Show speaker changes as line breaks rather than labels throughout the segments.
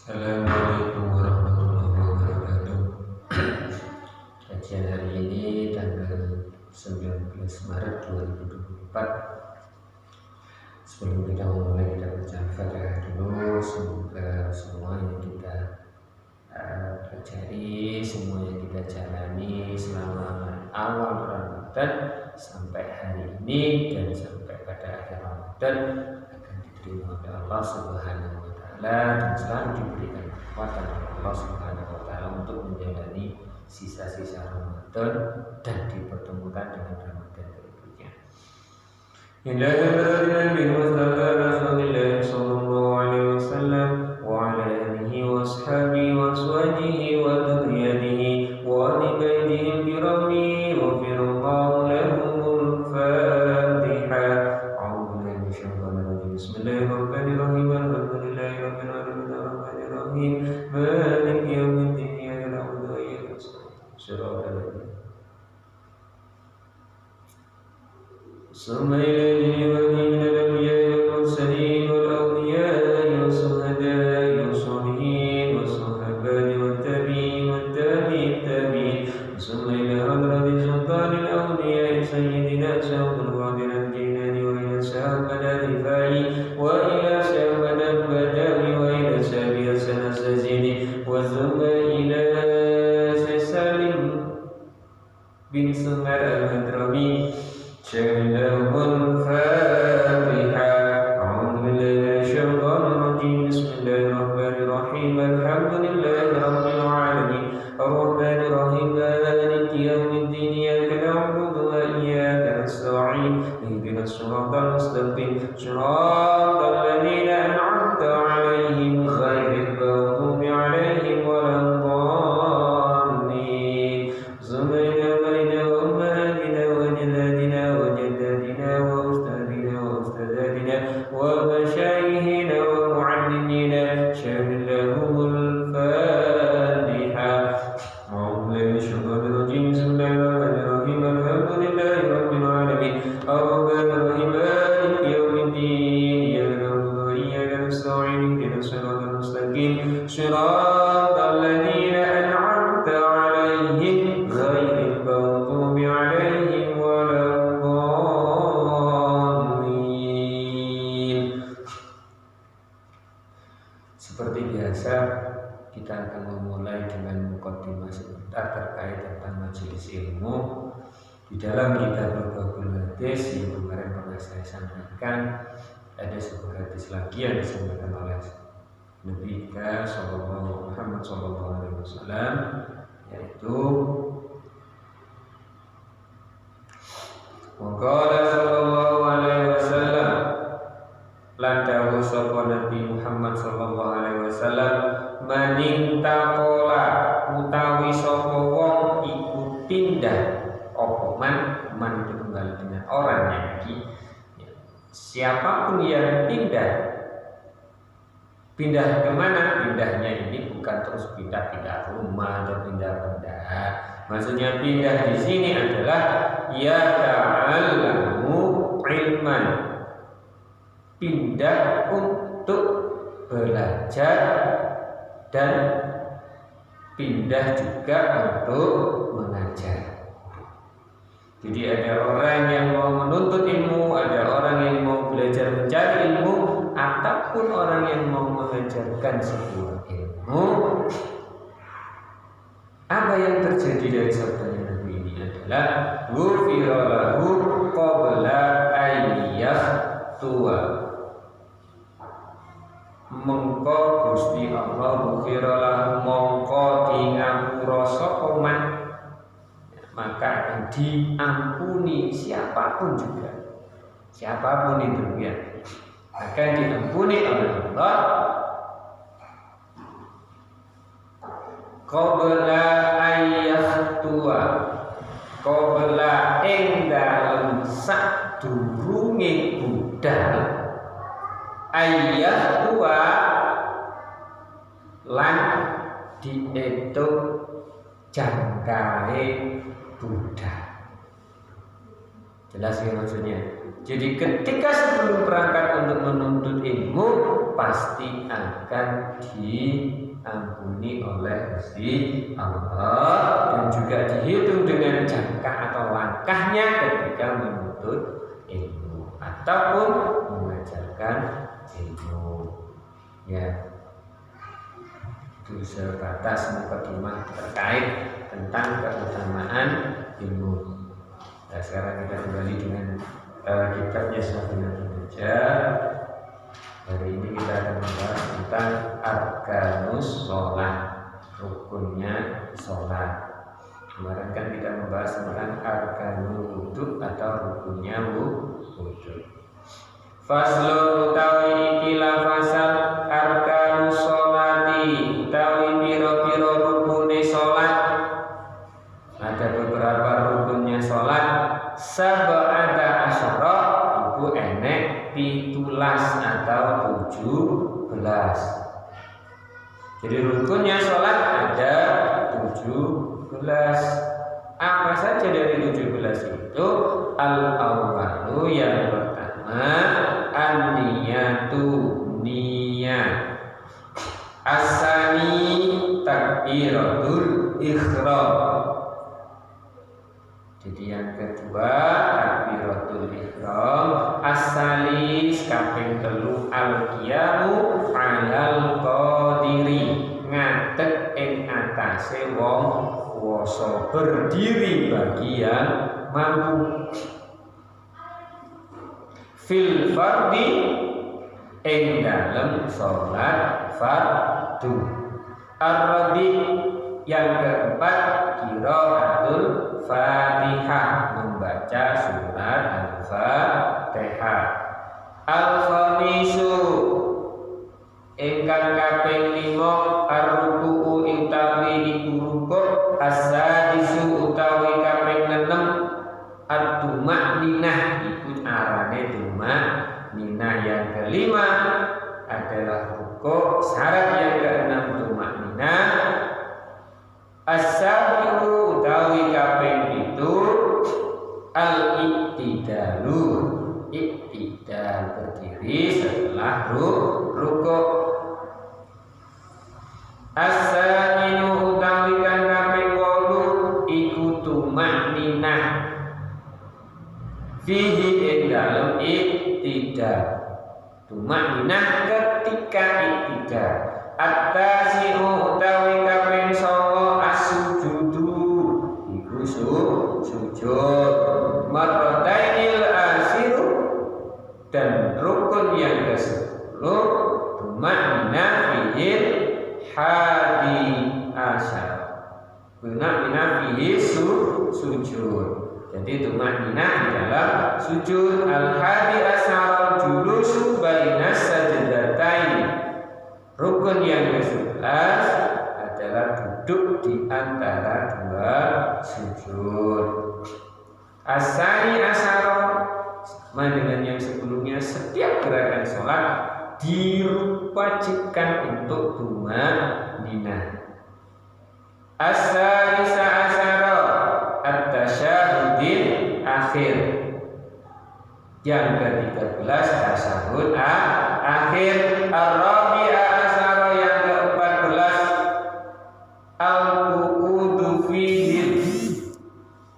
Assalamualaikum warahmatullahi wabarakatuh. Kajian hari ini tanggal 19 Maret 2024. Sebelum kita memulai, kita baca Al-Fatihah dulu. Semoga semua yang kita pelajari, semua yang kita jalani selama awal Ramadan sampai hari ini dan sampai pada akhir Ramadan akan diterima oleh Allah Subhanahu wa Ta'ala dan selalu diberikan kekuatan oleh Allah Subhanahu wa Ta'ala untuk menjalani sisa-sisa Ramadan dan dipertemukan dengan Ramadan berikutnya. Seperti biasa, kita akan memulai dengan mukadimah sebentar terkait tentang majelis ilmu. Di dalam kitab Babul Hadis yang kemarin pernah saya sampaikan, ada sebuah hadis lagi yang disampaikan oleh Nabi kita Muhammad SAW, yaitu Waqala sallallahu alaihi wasallam, landawu sapa Nabi Muhammad sallallahu alaihi wasallam, manintaqala utawi sapa wong iku pindah apa man itu kembali dengan orangnya lagi. Siapapun yang pindah kemana? Pindahnya ini bukan terus pindah rumah atau pindah benda. Maksudnya pindah di sini adalah ya ta'allamu ilman, pindah untuk belajar dan pindah juga untuk mengajar. Jadi ada orang yang mau menuntut ilmu, ada orang yang mau belajar mencari ilmu, ataupun orang yang mau mengajarkan sebuah ilmu. Apa yang terjadi dari sabdanya Nabi ini adalah ghufira lahu qabla ayyahtua, mengko Gusti Allah ghufira lahu mongko ngapura sapa man, maka akan diampuni siapapun juga, siapapun itu ya, akan diampuni oleh Allah qabla ayyahtua, qabla ing dalem sadurunge budal, ayyahtua lan diitung jangkae budal. Jelas ya maksudnya. Jadi ketika sebelum berangkat untuk menuntut ilmu, pasti akan diampuni oleh Gusti Allah dan juga dihitung dengan jangka atau langkahnya ketika menuntut ilmu ataupun mengajarkan ilmu. Ya, itu sebatas mukadimah terkait tentang keutamaan ilmu. Nah, sekarang kita kembali dengan kitabnya Syafi'ul Najah. Hari ini kita akan membahas tentang arkanus sholat, rukunnya sholat. Kemarin kan kita membahas tentang arkanul wudhu atau rukunnya wudhu. Faslun utawi ikilah fasal arkanus sholati utawi piro-piro rukune sholat. Ada beberapa rukunnya sholat. Sab'ata asyara iku enek 17 atau 17. Jadi rukunnya sholat ada 17. Apa saja dari 17 itu? Al-awwalu yang pertama an-niyatu niyat. As-sani takbiratul ihram. Jadi yang kedua takbiratul ihram. As-salis kaping 3 al-qiyamu 'alal qadiri, ngadeg ing atase wong kuwasa, berdiri bagi yang mampu. Fil fardi ing dalem salat fardu. Ar-rabi yang keempat qiraatul Fatihah, membaca surat Al-Fatihah. Al-khamisu ingkang kaping 5 ar-ruku'u utawi iku rukuk. As-sadisu utawi kaping 6 ad-dumakninah iku arane dumakninah. Yang kelima adalah rukuk. Syarat yang keenam dumakninah. As-sabi'u utawi kaping 7 al-iktidalu, iktidal berdiri setelah rukuk. As-saminu utawi kang kaping 8 iku tumakninah fihi ing dalem iktidal, tumakninah ketika iktidal. At-tasi'u utawi kaping 9 as-sujudu iku sujud. Marratainil asiru dan rukun yang ke-10 tumakninah fihil hadi asyar, tumakninah fihi sujud. Jadi tumakninah di dalam sujud. Al-hadi asyar julusu bainas sajdatain. Rukun yang ke-11 adalah duduk di antara dua sujud. As-sani asyara sama dengan yang sebelumnya, setiap gerakan sholat diwajibkan untuk tumakninah. As-salisa asyara at-tasyahudil akhir. Yang ke-13 tasyahud akhir. Ar-rabi'a asyara yang ke-14 al-qu'udu fihi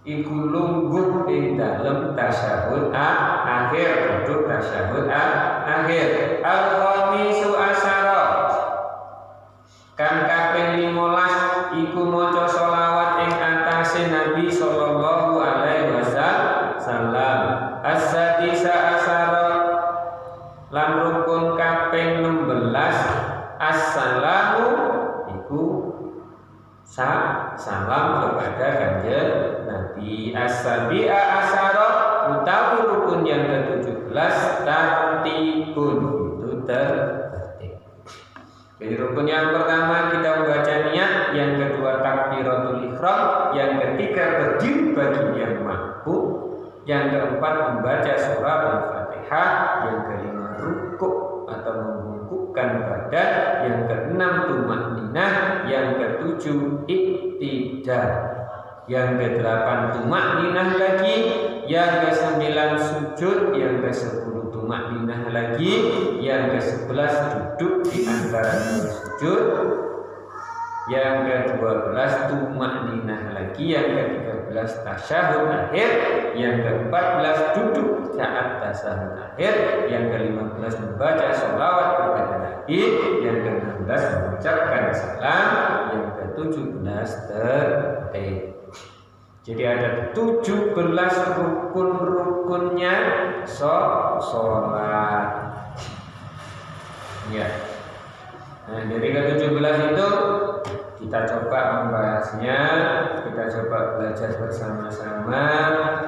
iku lungguh ing dalem tasyahud akhir, duduk tasyahud akhir. Al-khamisu asyara kang kaping 15 iku maca sholawat ing atase Nabi sallallahu alaihi wasallam. As-sadisa asyara lan rukun kaping 16 as-salamu iku salam kepada kanjeng Nabi. As-sabi'a asyara utawi rukun yang ke-17 tartibun, itu tertib. Jadi rukun yang pertama kita membaca niat, yang kedua takbiratul ihram, yang ketiga berdiri bagi yang mampu, yang keempat membaca surah Al-Fatihah, yang kelima rukuk atau membungkukkan badan, yang keenam tumakninah, yang ketujuh iktidal, yang ke-8 tumakninah lagi, yang ke-9 sujud, yang ke-10 tumakninah lagi, yang ke-11 duduk di antara dua sujud, yang ke-12 tumakninah lagi, yang ke-13 tasyahud akhir, yang ke-14 duduk saat tasyahud akhir, yang ke-15 membaca sholawat kepada Nabi, yang ke-16 mengucapkan salam, yang ke-17 tertib. Jadi ada 17 rukun-rukunnya sholat. Ya. Nah, dari ke-17 itu kita coba membahasnya, kita coba belajar bersama-sama.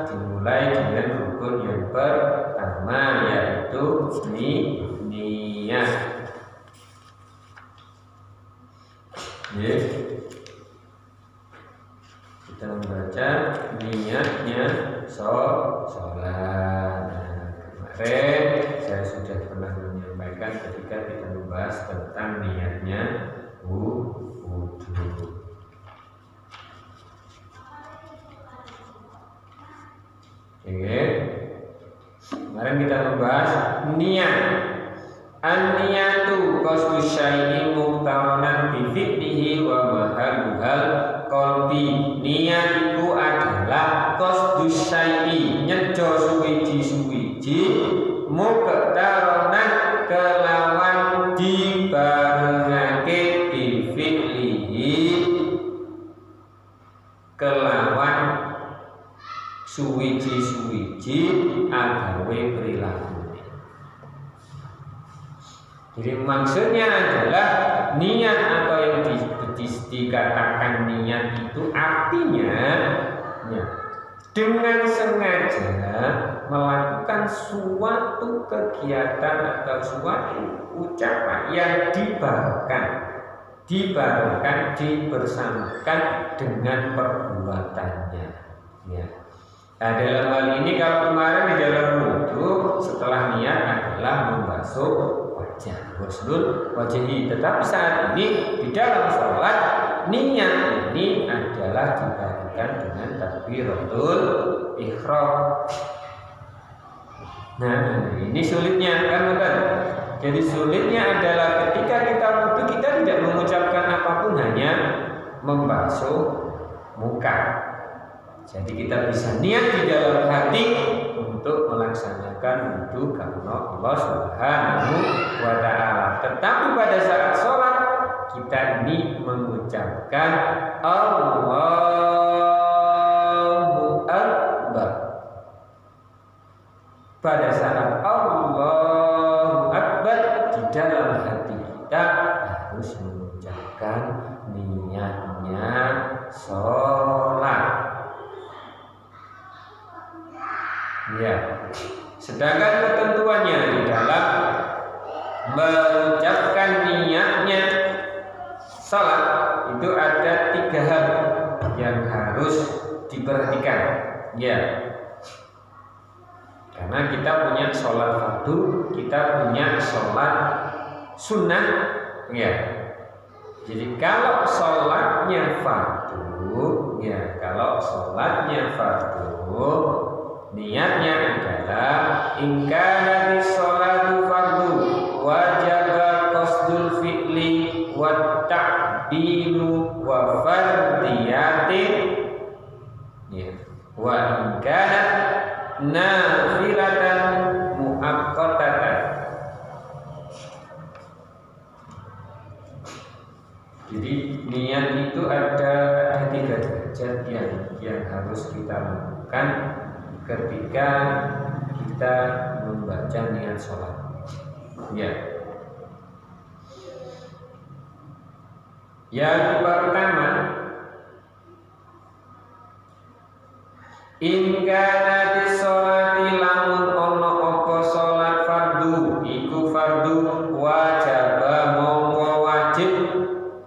Dimulai dengan rukun yang pertama, yaitu niat. Ya. Kita membaca niatnya sholat. Nah, kemarin saya sudah pernah menyampaikan ketika kita membahas tentang niatnya wudhu. Oke. Kemarin kita membahas niat. An-niyatu qasdu syai'in muqtaranan bi fi'lihi wa mahalluhal qalbi. Niat itu adalah qasdu syai'i, nyejo suwiji-suwiji, muqtaranan kelawan dibarengake bi fi'lihi, kelawan suwiji-suwiji agawe perilaku. Jadi maksudnya adalah niat atau yang dikatakan niat itu artinya ya, dengan sengaja melakukan suatu kegiatan atau suatu ucapan yang dibersamakan dengan perbuatannya. Ya. Nah, dalam hal ini kalau kemarin di dalam wudhu setelah niat adalah membasuh wajah, ghuslul wajhi. Tetapi saat ini di dalam sholat niat ini adalah dibagikan dengan takbiratul ihram. Nah, ini sulitnya kan bukan? Jadi sulitnya adalah ketika kita wudhu kita tidak mengucapkan apapun, hanya membasuh muka. Jadi kita bisa niat di dalam hati untuk melaksanakan wudhu karena Allah Subhanahu wa ta'ala. Tetapi pada saat sholat kita ini mengucapkan Allahu Akbar. Pada saat Allahu Akbar di dalam hati kita harus mengucapkan niatnya sholat. Ya. Sedangkan ketentuannya di dalam mengucapkan niatnya salat itu ada 3 hal yang harus diperhatikan. Ya. Karena kita punya sholat fardu, kita punya sholat sunnah. Ya. Jadi kalau sholatnya fardu, ya, kalau sholatnya fardu, niatnya adalah in kanatis sholatu fardu wajaba qasdul fi'li wa ta'dilu wa fardiyatin, ya, wa in kanat nafilatan muaqqatatan. Jadi niat itu ada 3 derajat yang harus kita lakukan ketika kita membaca niat sholat. Ya. Yang pertama, in kana sholati lamun ono apa sholat fardu iku fardu wajaba mongko wajib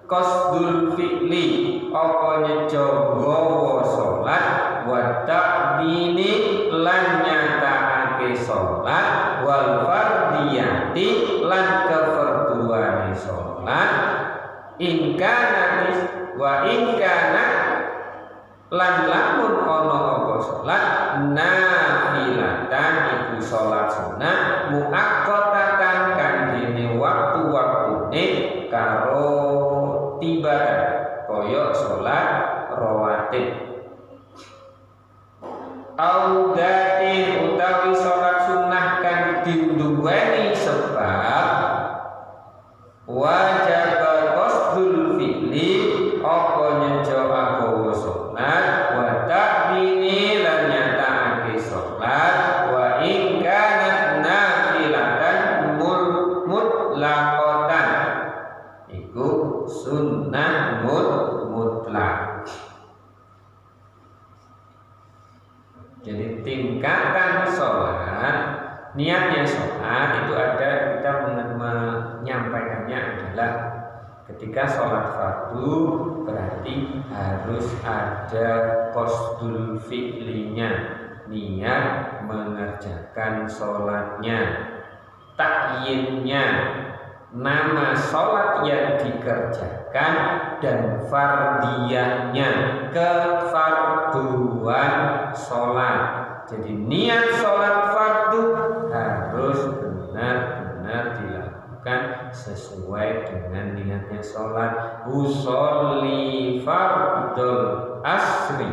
qasdul fi'li apa nyejo gawa sholat wa ta'dini lan nyatakake sholat wal fardiyati lan kefarduane sholat in kana wa in kana lan lamun ana apa salat nafilatan iku salat sunah muaqqatan kang dene waktu-waktune karo tibatan kaya salat rawatib audatin utawi salat sunah kang dinduweni sebab wajib qasdul fi'li apa nyejo agawa salat wa ta'mini lan nyatakake salat wa in kanat nafilatan mutlaqatan iku sunnah mutlak. Jadi tingkatan sholat, niatnya sholat itu ada, kita menyampaikannya adalah ketika sholat fardu berarti harus ada qasdul fi'linya, niat mengerjakan sholatnya, takyinnya, nama sholat yang dikerjakan dan fardiyahnya, kefarduan sholat. Jadi niat sholat fardu harus benar-benar dilakukan sesuai dengan niatnya sholat. Usolli fardul asri,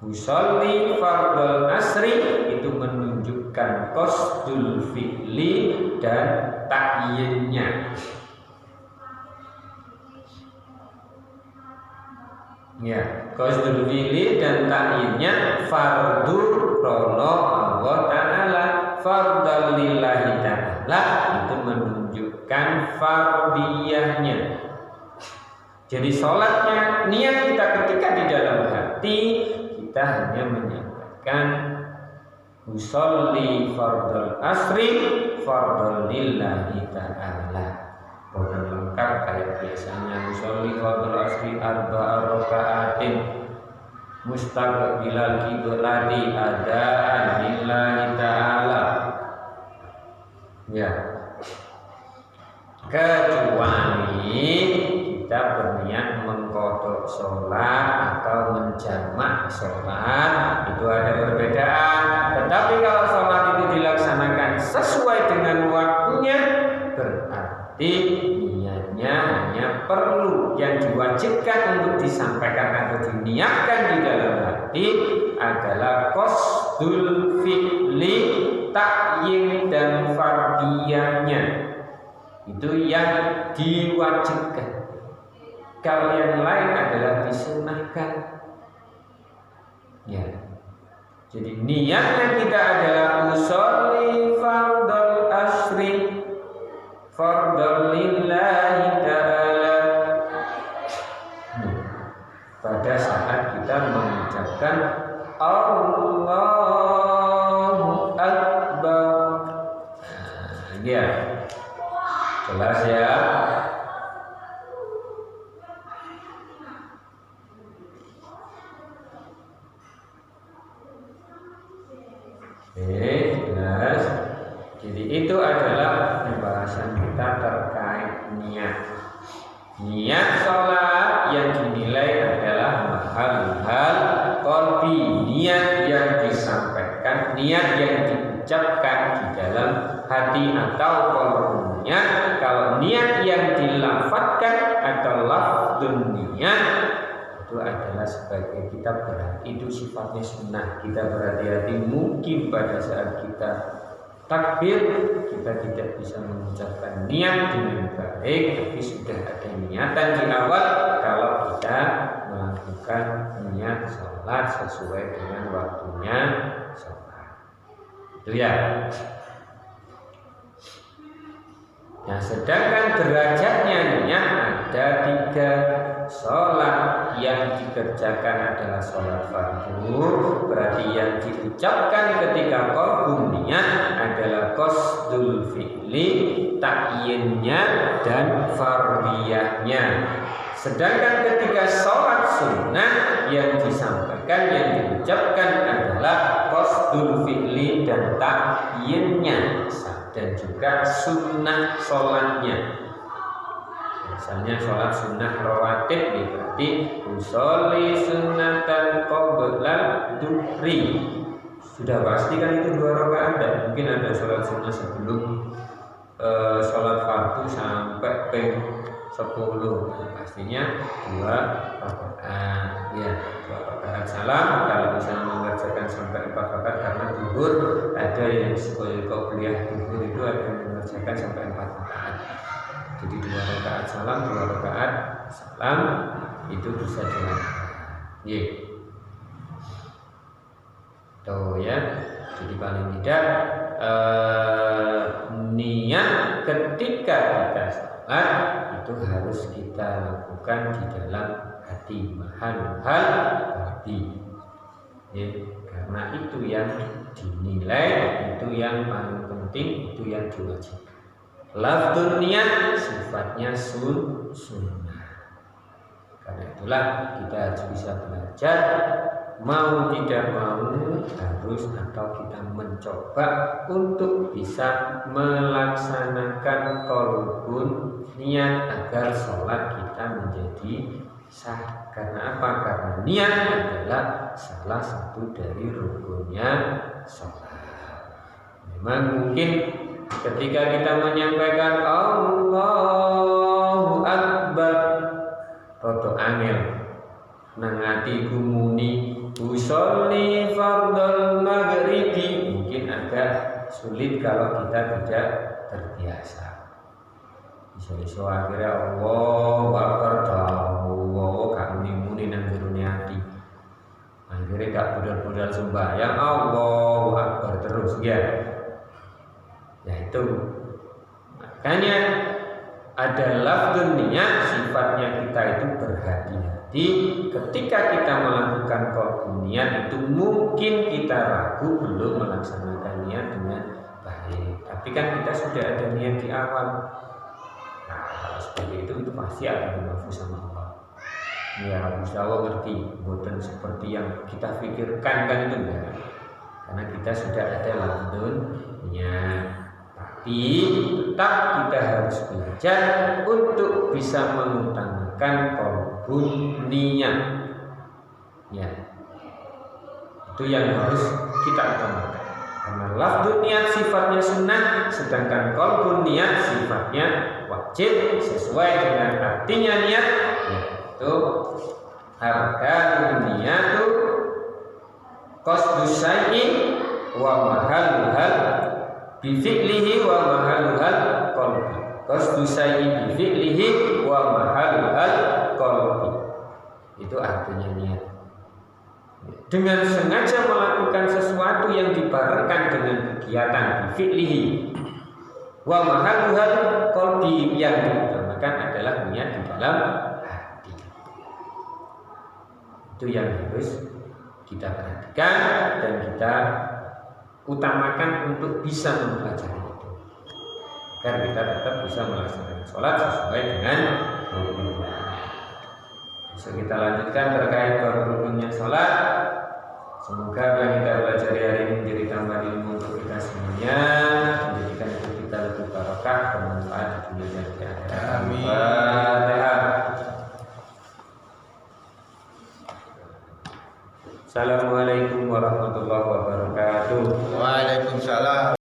usolli fardul asri itu menunjukkan qasdul fi'li dan takyinnya. Ya, qasdul fi'li dan takyinnya fardu krono Allah Ta'ala, fardal lillahi ta'ala itu menunjukkan fardiyahnya. Jadi sholatnya, niat kita ketika di dalam hati kita hanya menyampaikan usolli fardal asri fardal lillahi ta'ala. Bukan lengkap kayak biasanya usolli fardal asri arba'a raka'atin mustaqbilal qiblati adaan lillahi ta'ala. Ya. Kecuali kita berniat mengkodok sholat atau menjamak sholat, itu ada perbedaan. Tetapi kalau sholat itu dilaksanakan sesuai dengan waktunya, berarti niatnya hanya perlu yang diwajibkan untuk disampaikan atau diniatkan di dalam hati adalah qasdul fi'li, takyin dan fardiyahnya. Itu yang diwajibkan. Kalau yang lain adalah disunahkan. Ya. Jadi niatnya kita adalah usolli fardal asri fardal lillahi ta'ala. Pada saat kita mengucapkan Allahu Akbar. Ya. Jelas ya. Jelas. Jadi itu adalah pembahasan kita terkait niat. Niat sholat yang dinilai adalah hal-hal qalbi, niat yang disampaikan, niat yang diucapkan di dalam hati atau qalbunya. Kalau niat yang dilafadzkan atau lafdzun niat itu adalah sebagai kita berhati, itu sifatnya sunnah. Kita berhati-hati, mungkin pada saat kita takbir kita tidak bisa mengucapkan niat dengan baik, tapi sudah ada niatan di awal kalau kita melakukan niat sholat sesuai dengan waktunya sholat. Itu ya. Nah, sedangkan derajatnya niat ada 3. Sholat yang dikerjakan adalah sholat fardu, berarti yang diucapkan ketika qalbu niat adalah qasdul fi'li, takyinnya dan fardiyahnya. Sedangkan ketika sholat sunnah yang disampaikan, yang diucapkan adalah qasdul fi'li dan takyinnya dan juga sunnah sholatnya. Misalnya sholat sunnah rawatib berarti usolli sunnatan qoblal duhri. Sudah pasti kan itu 2 rakaat, dan mungkin ada sholat sunnah sebelum sholat fardu sampai ping 10. Pastinya 2 rakaat ya, 2 rakaat salam. Kalau misalnya mengerjakan sampai 4 rakaat karena duhur, ada yang sebagai qobliyah duhur itu ada yang mengerjakan sampai 4 rakaat. Jadi 2 rakaat salam, 2 rakaat salam itu bisa dilakukan. Ye. Tuh ya. Jadi paling tidak niat ketika kita sholat itu harus kita lakukan di dalam hati, mahal babi. Ya, karena itu yang dinilai, itu yang paling penting, itu yang diwajibkan. Lafzun niat sifatnya sunnah. Karena itulah kita harus bisa belajar, mau tidak mau harus atau kita mencoba untuk bisa melaksanakan qalbun niat agar sholat kita menjadi sah. Karena apa? Karena niat adalah salah satu dari rukunnya sholat. Memang mungkin ketika kita menyampaikan Allahu Akbar rodo angel nang ati gumuni usolli fardal maghribi, mungkin agak sulit kalau kita tidak terbiasa. Bisa akhirnya Allahu Akbar Allah gak muni nang jerone ati. Akhirnya gak budal-budal sembahyang Allahu Akbar terus ya. Ya itu makanya ada lafzun niat, sifatnya kita itu berhati-hati ketika kita melakukan qalbun niat. Itu mungkin kita ragu belum melaksanakan niat dengan baik, tapi kan kita sudah ada niat di awal. Nah kalau seperti itu pasti akan dimafus sama Allah. Ya harus Allah ngerti, bukan seperti yang kita pikirkan kan itu enggak, karena kita sudah ada lafzun niat. Tapi tetap kita harus belajar untuk bisa mengutamakan qalbun niat. Ya, itu yang harus kita utamakan. Karena lafzun niat sifatnya sunnah, sedangkan qalbun niat sifatnya wajib sesuai dengan artinya niat, yaitu arkanun niyatu qasdus syai'in wa mahalluhal bifi'lihi wa mahalluhal qalbi. Qasdu syai'in bifi'lihi wa mahalluhal qalbi. Itu artinya niat. Dengan sengaja melakukan sesuatu yang dibarengkan dengan kegiatan bifi'lihi wa mahalluhal qalbi, yang diutamakan adalah niat di dalam hati. Itu yang harus kita perhatikan dan kita utamakan untuk bisa mempelajari itu, agar kita tetap bisa melaksanakan sholat sesuai dengan rukunnya. Bisa kita lanjutkan terkait rukunnya sholat. Semoga apa yang kita pelajari hari ini menjadi tambahan ilmu untuk kita semuanya, menjadikan hidup kita lebih barokah, bermanfaat di dunia dan di akhirat. Amin. Assalamualaikum warahmatullahi wabarakatuh.
Waalaikumsalam.